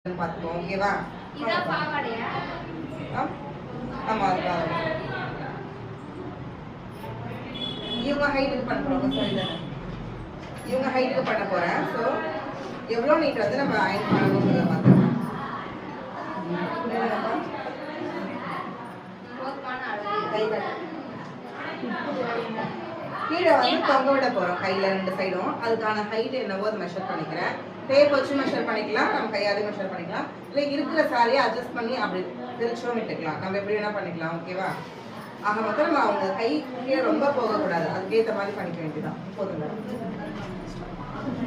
பார்த்துக்கோ ஓகேவா? இதான் பாவாடையா? ஆமா அது பாவாடை. இவங்க ஹைட்டுக்கு பண்ண போறோம். சரிதானே? இவங்க ஹைட்டுக்கு பண்ண போறேன். ஸோ எவ்வளோ நீட் வந்து நம்ம அயன் பண்ணணுங்கிறத பார்த்துக்கலாம். கீழே வந்து தொங்க விட போறோம் கையில 2 சைடும். அதுக்கான ஹைட் என்னவோ அதை மெஷர் பண்ணிக்கிறேன். டேப் வச்சு மெஷர் பண்ணிக்கலாம், நம்ம கையாலே மெஷர் பண்ணிக்கலாம், இல்லை இருக்கிற சாரியை அட்ஜஸ்ட் பண்ணி அப்படி பிரிச்சும் விட்டுக்கலாம். நம்ம எப்படி வேணா பண்ணிக்கலாம். ஓகேவா? ஆக மொத்தம் நம்ம அவங்க கை கீழே ரொம்ப போகக்கூடாது, அதுக்கேற்ற மாதிரி பண்ணிக்க வேண்டியதான். போதுங்க,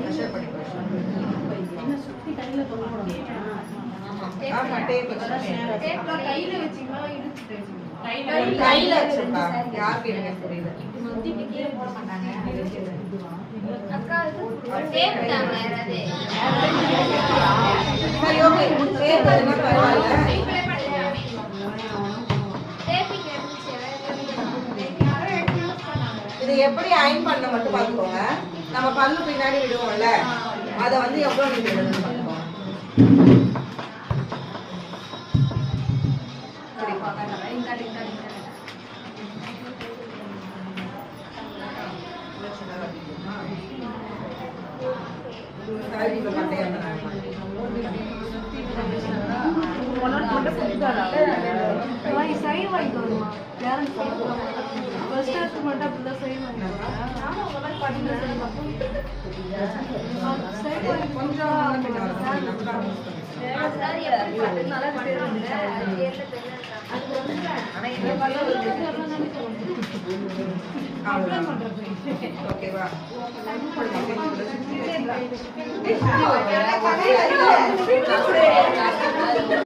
மெஷர் பண்ணிக்கலாம். ஆமா டேப் கையில வச்சுப்பா. யாருக்கு எனக்கு புரியுது. அக்கா டேப் தான் வேறதே. சரி ஓகே, டேப் என்ன பரவாயில்லை. இது எப்படி அயன் பண்ண மட்டும் பார்த்துக்கோங்க. நம்ம பல்லு பின்னாடி விடுவோம்ல, அதை வந்து எவ்வளோ நீங்க விடணும்னு பார்த்துக்கோங்க. ஓகேவா?